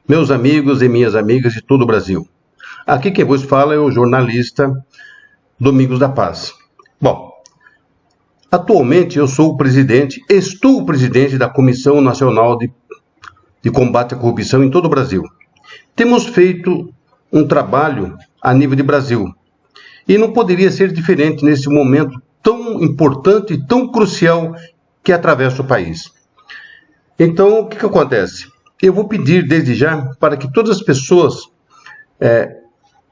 meus amigos e minhas amigas de todo o Brasil. Aqui quem vos fala é o jornalista Domingos da Paz. Bom, atualmente eu estou o presidente da Comissão Nacional de Combate à Corrupção em todo o Brasil. Temos feito um trabalho a nível de Brasil e não poderia ser diferente nesse momento tão importante e tão crucial que atravessa o país. Então, o que acontece? Eu vou pedir desde já para que todas as pessoas,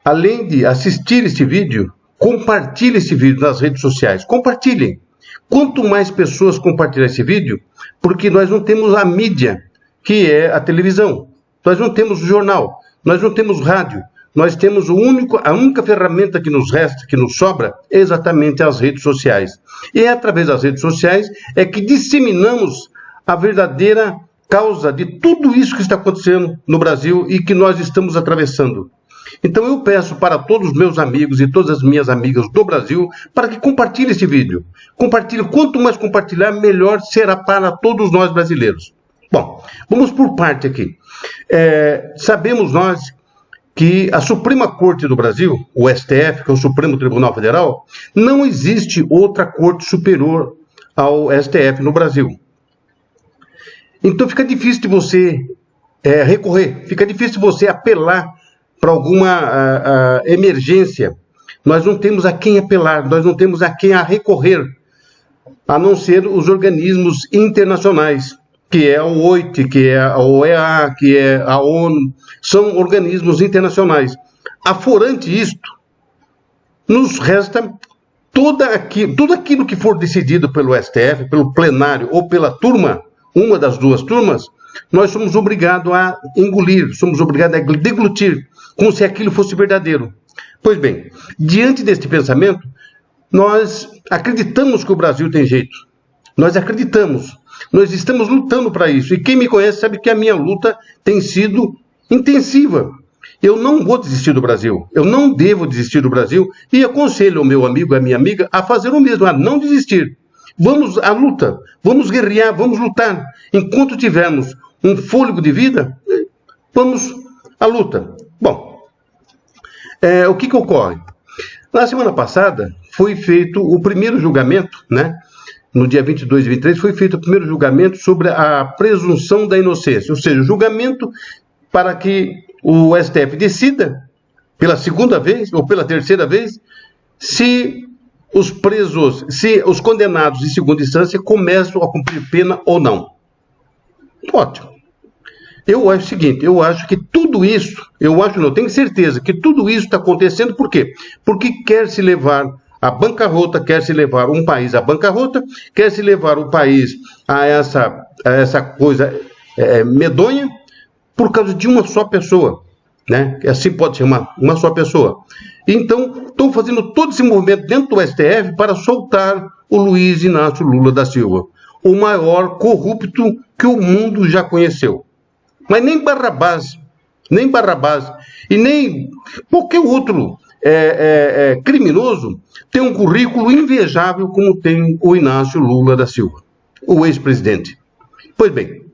além de assistir este vídeo, compartilhem esse vídeo nas redes sociais. Compartilhem. Quanto mais pessoas compartilharem esse vídeo, porque nós não temos a mídia, que é a televisão. Nós não temos o jornal, nós não temos rádio. Nós temos a única ferramenta que nos resta, que nos sobra, é exatamente as redes sociais. E é através das redes sociais é que disseminamos a verdadeira causa de tudo isso que está acontecendo no Brasil e que nós estamos atravessando. Então eu peço para todos os meus amigos e todas as minhas amigas do Brasil para que compartilhem esse vídeo. Compartilhem, quanto mais compartilhar, melhor será para todos nós brasileiros. Bom, vamos por parte aqui. Sabemos nós que a Suprema Corte do Brasil, o STF, que é o Supremo Tribunal Federal, não existe outra corte superior ao STF no Brasil. Então fica difícil de você recorrer, fica difícil de você apelar para alguma emergência. Nós não temos a quem apelar, nós não temos a quem recorrer, a não ser os organismos internacionais, que é o OIT, que é a OEA, que é a ONU, são organismos internacionais. Aforante isto, nos resta tudo aquilo que for decidido pelo STF, pelo plenário ou pela turma, uma das duas turmas, nós somos obrigados a engolir, somos obrigados a deglutir, como se aquilo fosse verdadeiro. Pois bem, diante deste pensamento, nós acreditamos que o Brasil tem jeito. Nós acreditamos. Nós estamos lutando para isso. E quem me conhece sabe que a minha luta tem sido intensiva. Eu não vou desistir do Brasil. Eu não devo desistir do Brasil. E aconselho ao meu amigo e à minha amiga a fazer o mesmo, a não desistir. Vamos à luta. Vamos guerrear, vamos lutar. Enquanto tivermos um fôlego de vida, vamos à luta. Bom, o que ocorre? Na semana passada foi feito o primeiro julgamento, né? No dia 22 e 23, foi feito o primeiro julgamento sobre a presunção da inocência, ou seja, o julgamento para que o STF decida, pela segunda vez ou pela terceira vez, se os condenados em segunda instância começam a cumprir pena ou não. Ótimo. Eu acho o seguinte, eu acho que tudo isso, tenho certeza que tudo isso está acontecendo, por quê? Porque quer se levar a bancarrota, quer se levar um país à bancarrota, quer se levar o país a essa coisa medonha por causa de uma só pessoa, né? Assim pode chamar, uma só pessoa. Então, estão fazendo todo esse movimento dentro do STF para soltar o Luiz Inácio Lula da Silva, o maior corrupto que o mundo já conheceu. Mas nem Barrabás e nem qualquer outro criminoso tem um currículo invejável como tem o Inácio Lula da Silva, o ex-presidente. Pois bem,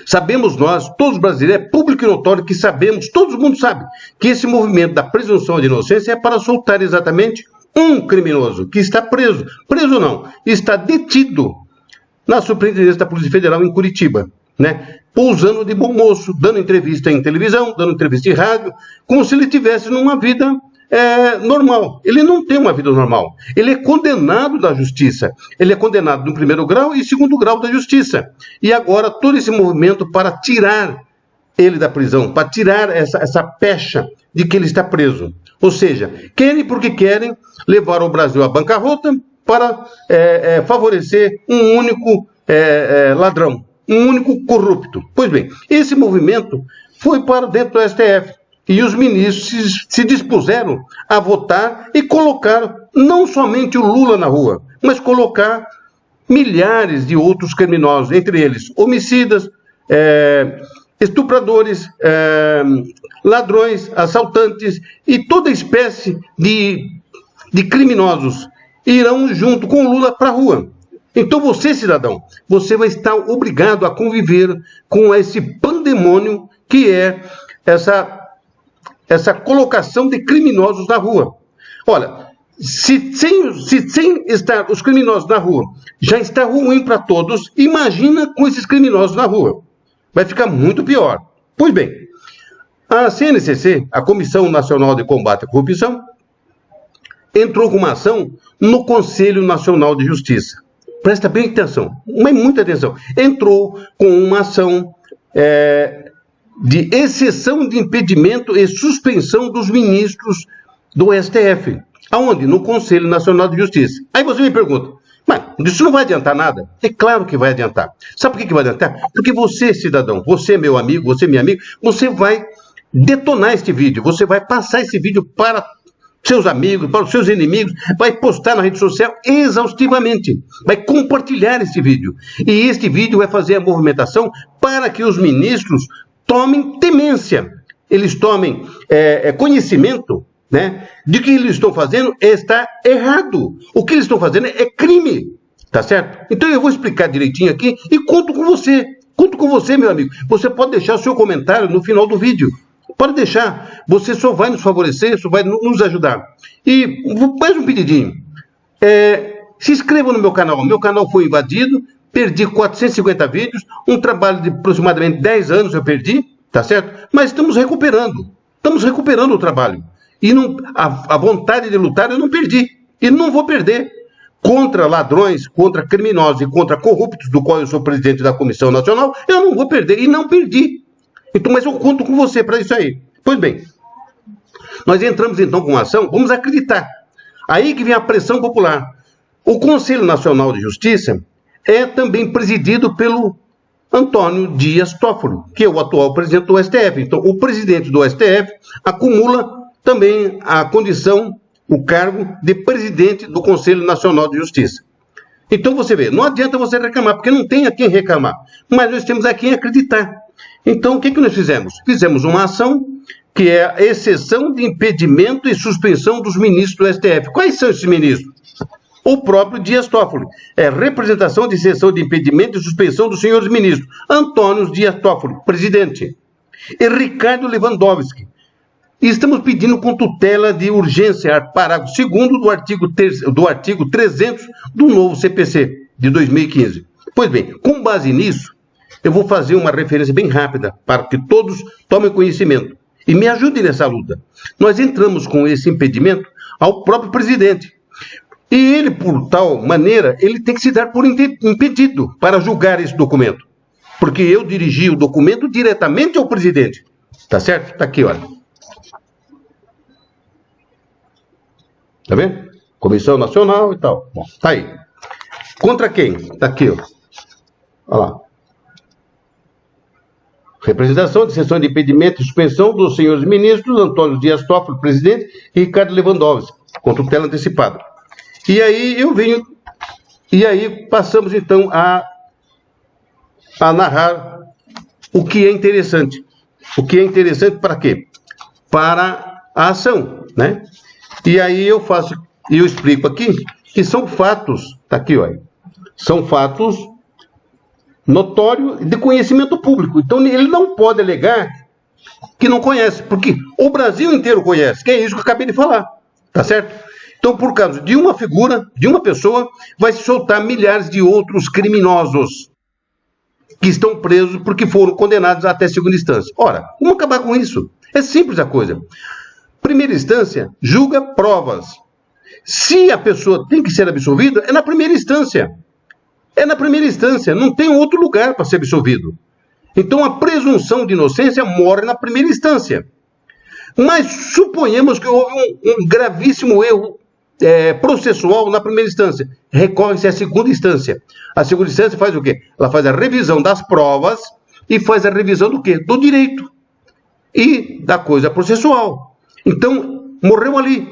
sabemos nós, todos os brasileiros, é público e notório que sabemos, todo mundo sabe, que esse movimento da presunção de inocência é para soltar exatamente um criminoso que está preso. Preso não, está detido na Superintendência da Polícia Federal em Curitiba, né? Pousando de bom moço, dando entrevista em televisão, dando entrevista em rádio, como se ele tivesse numa vida normal. Ele não tem uma vida normal. Ele é condenado da justiça. Ele é condenado no primeiro grau e segundo grau da justiça. E agora todo esse movimento para tirar ele da prisão, para tirar essa pecha de que ele está preso. Ou seja, querem porque querem levar o Brasil à bancarrota para favorecer um único ladrão, um único corrupto. Pois bem, esse movimento foi para dentro do STF. E os ministros se dispuseram a votar e colocar não somente o Lula na rua, mas colocar milhares de outros criminosos, entre eles homicidas, estupradores, ladrões, assaltantes e toda espécie de criminosos irão junto com o Lula para a rua. Então você, cidadão, você vai estar obrigado a conviver com esse pandemônio que é essa colocação de criminosos na rua. Olha, se sem estar os criminosos na rua já está ruim para todos, imagina com esses criminosos na rua. Vai ficar muito pior. Pois bem, a CNCC, a Comissão Nacional de Combate à Corrupção, entrou com uma ação no Conselho Nacional de Justiça. Presta bem atenção, mas muita atenção. Entrou com uma ação de exceção de impedimento e suspensão dos ministros do STF. Aonde? No Conselho Nacional de Justiça. Aí você me pergunta, mas isso não vai adiantar nada? É claro que vai adiantar. Sabe por que vai adiantar? Porque você, cidadão, você, meu amigo, você, minha amiga, você vai detonar este vídeo, você vai passar esse vídeo para seus amigos, para os seus inimigos, vai postar na rede social exaustivamente, vai compartilhar esse vídeo. E este vídeo vai fazer a movimentação para que os ministros tomem temência, eles tomem conhecimento, né, de que eles estão fazendo está errado. O que eles estão fazendo é crime, tá certo? Então eu vou explicar direitinho aqui e conto com você, meu amigo. Você pode deixar o seu comentário no final do vídeo. Pode deixar, você só vai nos favorecer, só vai nos ajudar. E mais um pedidinho, se inscreva no meu canal foi invadido, perdi 450 vídeos, um trabalho de aproximadamente 10 anos eu perdi, tá certo? Mas estamos recuperando o trabalho. E a vontade de lutar eu não perdi, e não vou perder. Contra ladrões, contra criminosos e contra corruptos, do qual eu sou presidente da Comissão Nacional, eu não vou perder, e não perdi. Então, mas eu conto com você para isso aí. Pois bem, nós entramos então com uma ação, vamos acreditar. Aí que vem a pressão popular. O Conselho Nacional de Justiça é também presidido pelo Antônio Dias Toffoli, que é o atual presidente do STF. Então, o presidente do STF acumula também a condição, o cargo de presidente do Conselho Nacional de Justiça. Então você vê, não adianta você reclamar, porque não tem a quem reclamar, mas nós temos a quem acreditar. Então o que nós fizemos? Fizemos uma ação que é a exceção de impedimento e suspensão dos ministros do STF. Quais são esses ministros? O próprio Dias Toffoli. É representação de exceção de impedimento e suspensão dos senhores ministros. Antônio Dias Toffoli, presidente. E Ricardo Lewandowski. E estamos pedindo com tutela de urgência, parágrafo 2º do artigo 300 do novo CPC de 2015. Pois bem, com base nisso, eu vou fazer uma referência bem rápida para que todos tomem conhecimento e me ajudem nessa luta. Nós entramos com esse impedimento ao próprio presidente. E ele, por tal maneira, ele tem que se dar por impedido para julgar esse documento. Porque eu dirigi o documento diretamente ao presidente. Tá certo? Tá aqui, olha. Tá vendo? Comissão Nacional e tal. Bom, tá aí. Contra quem? Tá aqui, ó. Olha lá. Representação de sessão de impedimento e suspensão dos senhores ministros Antônio Dias Toffoli, presidente, e Ricardo Lewandowski, com tutela antecipada. E aí eu venho... E aí passamos, então, a narrar o que é interessante. O que é interessante para quê? Para a ação, né? E aí eu explico aqui que são fatos, tá aqui, olha, são fatos notórios de conhecimento público. Então ele não pode alegar que não conhece, porque o Brasil inteiro conhece, que é isso que eu acabei de falar, tá certo? Então, por causa de uma figura, de uma pessoa, vai se soltar milhares de outros criminosos que estão presos porque foram condenados até segunda instância. Ora, vamos acabar com isso. É simples a coisa. Primeira instância, julga provas. Se a pessoa tem que ser absolvida, é na primeira instância. É na primeira instância, não tem outro lugar para ser absolvido. Então a presunção de inocência morre na primeira instância. Mas suponhamos que houve um gravíssimo erro processual na primeira instância. Recorre-se à segunda instância. A segunda instância faz o quê? Ela faz a revisão das provas e faz a revisão do quê? Do direito e da coisa processual. Então, morreu ali.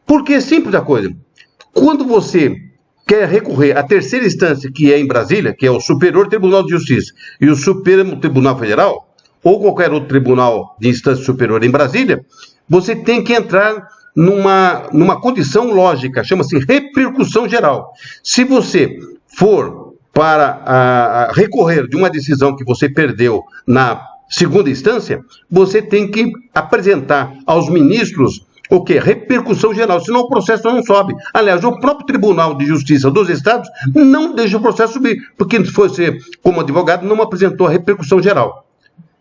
Porque é simples a coisa. Quando você quer recorrer à terceira instância, que é em Brasília, que é o Superior Tribunal de Justiça e o Supremo Tribunal Federal, ou qualquer outro tribunal de instância superior em Brasília, você tem que entrar numa condição lógica, chama-se repercussão geral. Se você for para recorrer de uma decisão que você perdeu na segunda instância, você tem que apresentar aos ministros o quê? Repercussão geral, senão o processo não sobe. Aliás, o próprio Tribunal de Justiça dos Estados não deixa o processo subir, porque se você, como advogado, não apresentou a repercussão geral.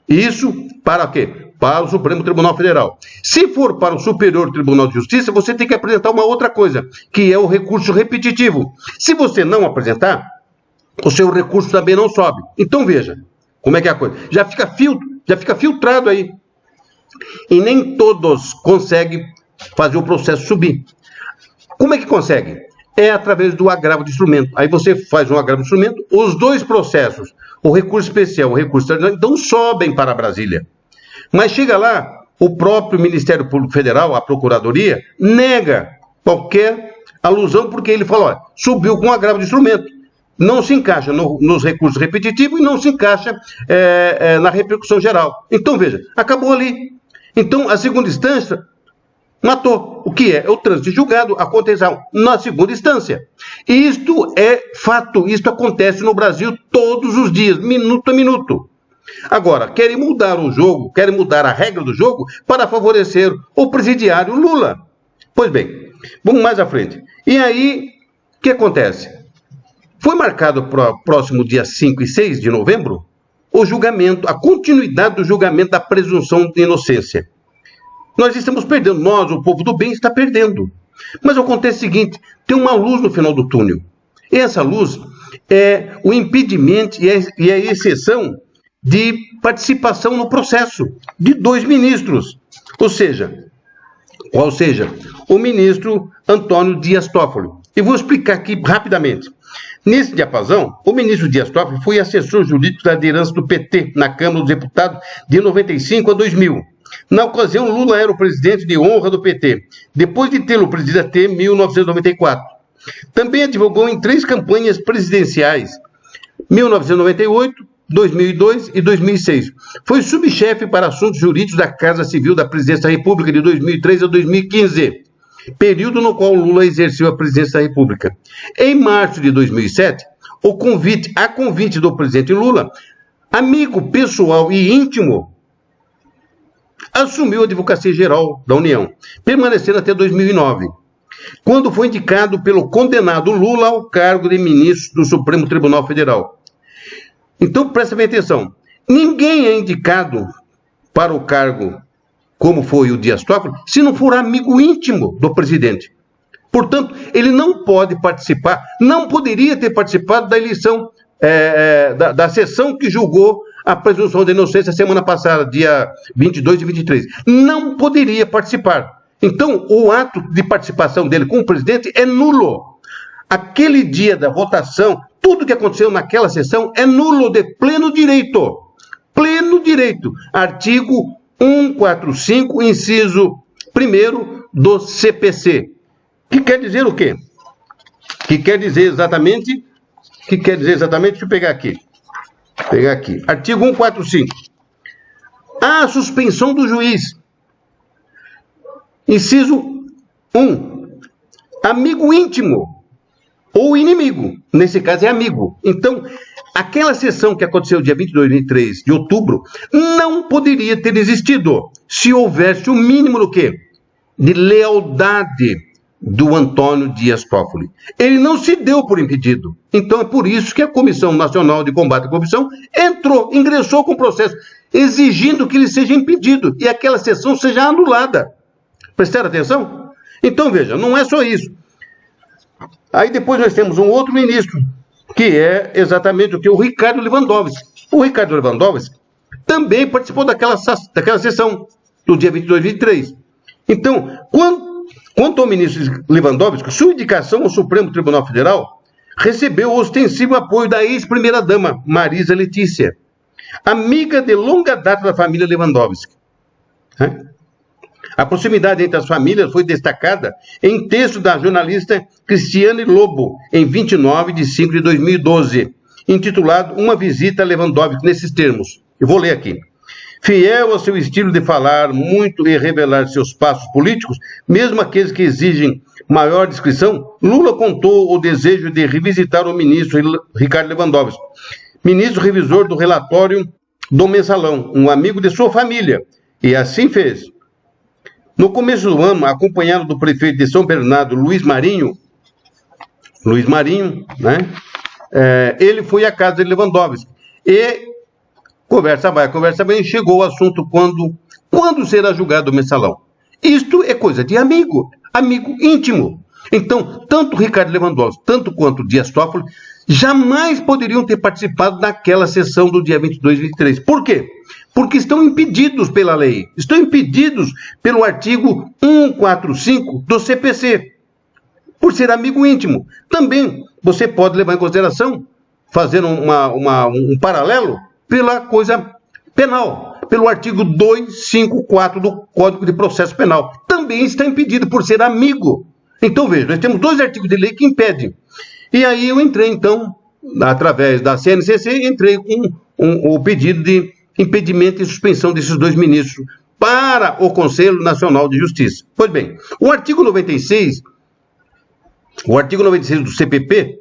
Isso para quê? Para o Supremo Tribunal Federal. Se for para o Superior Tribunal de Justiça, você tem que apresentar uma outra coisa, que é o recurso repetitivo. Se você não apresentar, o seu recurso também não sobe. Então veja, como é que é a coisa. Já fica filtrado aí. E nem todos conseguem fazer o processo subir. Como é que consegue? É através do agravo de instrumento. Aí você faz um agravo de instrumento, os dois processos, o recurso especial e o recurso extraordinário, então sobem para Brasília. Mas chega lá, o próprio Ministério Público Federal, a Procuradoria, nega qualquer alusão, porque ele fala, olha, subiu com agravo de instrumento. Não se encaixa nos recursos repetitivos e não se encaixa na repercussão geral. Então, veja, acabou ali. Então, a segunda instância matou. O que é? É o trânsito de julgado, a contenção na segunda instância. Isto é fato, isto acontece no Brasil todos os dias, minuto a minuto. Agora, querem mudar o jogo, querem mudar a regra do jogo para favorecer o presidiário Lula. Pois bem, vamos mais à frente. E aí, o que acontece? Foi marcado para o próximo dia 5 e 6 de novembro o julgamento, a continuidade do julgamento da presunção de inocência. Nós estamos perdendo, nós, o povo do bem, está perdendo. Mas acontece o seguinte, tem uma luz no final do túnel. E essa luz é o impedimento e a exceção de participação no processo de 2 ministros. Ou seja, o ministro Antônio Dias Toffoli. E vou explicar aqui rapidamente. Nesse diapasão, o ministro Dias Toffoli foi assessor jurídico da liderança do PT na Câmara dos Deputados de 95 a 2000. Na ocasião, Lula era o presidente de honra do PT, depois de tê-lo presidido até 1994. Também advogou em 3 campanhas presidenciais, 1998, 2002 e 2006. Foi subchefe para assuntos jurídicos da Casa Civil da Presidência da República de 2003 a 2015, período no qual Lula exerceu a presidência da República. Em março de 2007, a convite do presidente Lula, amigo pessoal e íntimo, assumiu a Advocacia Geral da União, permanecendo até 2009, quando foi indicado pelo condenado Lula ao cargo de ministro do Supremo Tribunal Federal. Então, presta bem atenção, ninguém é indicado para o cargo, como foi o Dias Toffoli, se não for amigo íntimo do presidente. Portanto, ele não pode participar, não poderia ter participado da eleição, da sessão que julgou a presunção de inocência semana passada, dia 22 e 23. Não poderia participar. Então, o ato de participação dele com o presidente é nulo. Aquele dia da votação, tudo que aconteceu naquela sessão é nulo de pleno direito. Pleno direito. Artigo 145, inciso 1º do CPC. Que quer dizer o quê? Que quer dizer exatamente, deixa eu pegar aqui. Artigo 145. A suspensão do juiz. Inciso 1. Amigo íntimo ou inimigo. Nesse caso é amigo. Então, aquela sessão que aconteceu dia 22 e 23 de outubro não poderia ter existido se houvesse o mínimo do quê? De lealdade do Antônio Dias Toffoli. Ele não se deu por impedido. Então é por isso que a Comissão Nacional de Combate à Corrupção ingressou com o processo, exigindo que ele seja impedido e aquela sessão seja anulada. Prestaram atenção? Então veja, não é só isso. Aí depois nós temos um outro ministro, que é exatamente o que? O Ricardo Lewandowski. O Ricardo Lewandowski também participou daquela sessão do dia 22 e 23. Então, quanto ao ministro Lewandowski, sua indicação ao Supremo Tribunal Federal recebeu o ostensivo apoio da ex-primeira-dama, Marisa Letícia, amiga de longa data da família Lewandowski. A proximidade entre as famílias foi destacada em texto da jornalista Cristiane Lobo, em 29 de 5 de 2012, intitulado Uma Visita a Lewandowski, nesses termos. Eu vou ler aqui. Fiel ao seu estilo de falar muito e revelar seus passos políticos, mesmo aqueles que exigem maior discrição, Lula contou o desejo de revisitar o ministro Ricardo Lewandowski, ministro revisor do relatório do mensalão, um amigo de sua família, e assim fez. No começo do ano, acompanhado do prefeito de São Bernardo, Luiz Marinho, né? Ele foi à casa de Lewandowski e conversa vai, conversa bem, chegou o assunto quando será julgado o mensalão. Isto é coisa de amigo íntimo. Então, tanto Ricardo Lewandowski, tanto quanto Dias Toffoli, jamais poderiam ter participado daquela sessão do dia 22 e 23. Por quê? Porque estão impedidos pela lei, estão impedidos pelo artigo 145 do CPC, por ser amigo íntimo. Também você pode levar em consideração, fazer um paralelo pela coisa penal, pelo artigo 254 do Código de Processo Penal. Também está impedido por ser amigo. Então, veja, nós temos 2 artigos de lei que impedem. E aí eu entrei, então, através da CNCC, entrei com o pedido de impedimento e suspensão desses 2 ministros para o Conselho Nacional de Justiça. Pois bem, o artigo 96 do CPP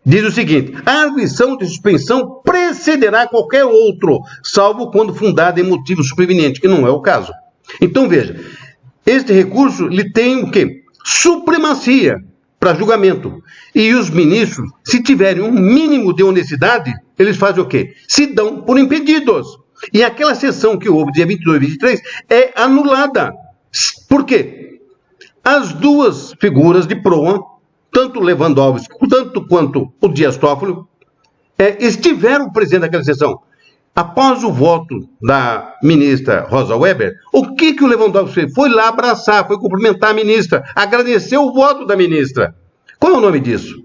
diz o seguinte: a arguição de suspensão precederá qualquer outro, salvo quando fundada em motivo superveniente, que não é o caso. Então, veja, este recurso ele tem o quê? Supremacia para julgamento. E os ministros, se tiverem um mínimo de honestidade, eles fazem o quê? Se dão por impedidos. E aquela sessão que houve, dia 22 e 23, é anulada. Por quê? As 2 figuras de proa, tanto Lewandowski, tanto quanto o Dias Toffoli, estiveram presentes naquela sessão. Após o voto da ministra Rosa Weber, o que o Lewandowski fez? Foi lá abraçar, foi cumprimentar a ministra, agradecer o voto da ministra. Qual é o nome disso?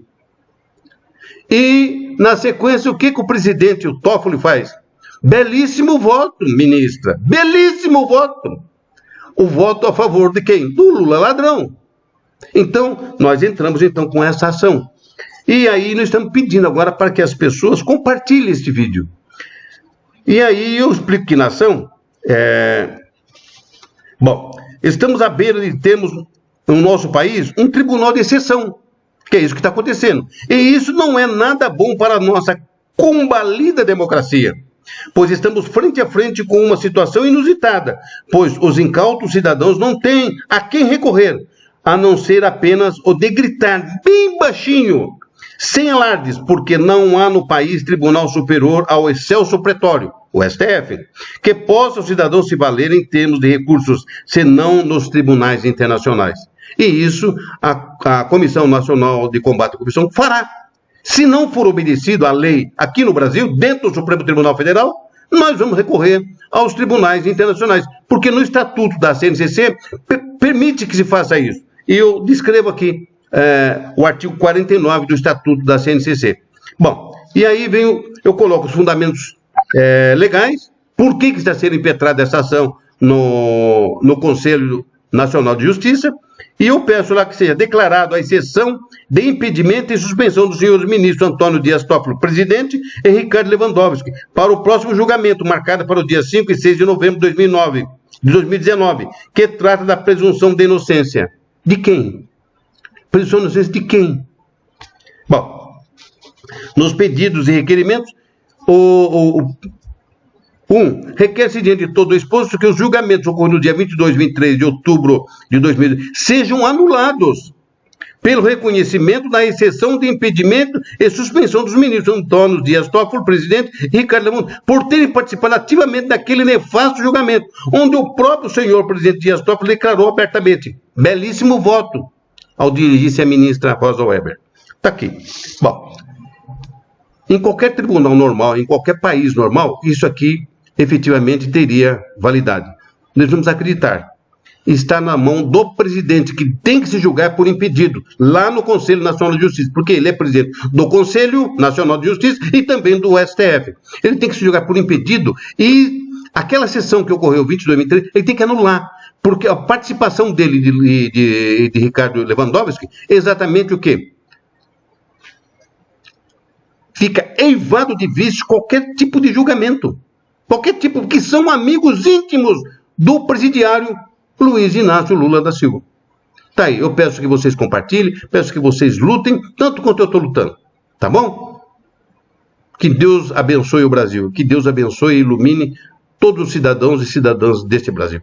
E, na sequência, o que o presidente, o Toffoli, faz? Belíssimo voto, ministra, belíssimo voto. O voto a favor de quem? Do Lula ladrão. Então, nós entramos com essa ação. E aí nós estamos pedindo agora para que as pessoas compartilhem este vídeo. E aí eu explico que na ação, estamos à beira de termos no nosso país um tribunal de exceção, que é isso que está acontecendo. E isso não é nada bom para a nossa combalida democracia, pois estamos frente a frente com uma situação inusitada, pois os incautos cidadãos não têm a quem recorrer, a não ser apenas o de gritar bem baixinho, sem alardes, porque não há no país tribunal superior ao excelso pretório, o STF, que possa o cidadão se valer em termos de recursos, senão nos tribunais internacionais. E isso a Comissão Nacional de Combate à Corrupção fará. Se não for obedecido à lei aqui no Brasil, dentro do Supremo Tribunal Federal, nós vamos recorrer aos tribunais internacionais, porque no Estatuto da CNCC permite que se faça isso. E eu descrevo aqui o artigo 49 do Estatuto da CNCC. Bom, e aí eu coloco os fundamentos legais, por que está sendo impetrada essa ação no Conselho Nacional de Justiça, e eu peço lá que seja declarado a exceção de impedimento e suspensão dos senhores ministros Antônio Dias Toffoli, presidente, e Ricardo Lewandowski, para o próximo julgamento, marcado para o dia 5 e 6 de novembro de 2019, que trata da presunção de inocência. De quem? Presunção de inocência de quem? Bom, nos pedidos e requerimentos, requer-se diante de todo o exposto que os julgamentos ocorridos no dia 22 e 23 de outubro de 2020 sejam anulados pelo reconhecimento da exceção de impedimento e suspensão dos ministros Antônio Dias Toffoli, presidente, e Ricardo Lewandowski, por terem participado ativamente daquele nefasto julgamento, onde o próprio senhor presidente Dias Toffoli declarou abertamente: belíssimo voto, ao dirigir-se à ministra Rosa Weber. Está aqui. Bom, em qualquer tribunal normal, em qualquer país normal, isso aqui efetivamente teria validade. Nós vamos acreditar. Está na mão do presidente, que tem que se julgar por impedido, lá no Conselho Nacional de Justiça, porque ele é presidente do Conselho Nacional de Justiça e também do STF. Ele tem que se julgar por impedido, e aquela sessão que ocorreu 22 e 23, ele tem que anular, porque a participação dele de Ricardo Lewandowski é exatamente o quê? Fica eivado de vista qualquer tipo de julgamento. Qualquer tipo, que são amigos íntimos do presidiário Luiz Inácio Lula da Silva. Tá aí, eu peço que vocês compartilhem, peço que vocês lutem, tanto quanto eu estou lutando. Tá bom? Que Deus abençoe o Brasil, que Deus abençoe e ilumine todos os cidadãos e cidadãs deste Brasil.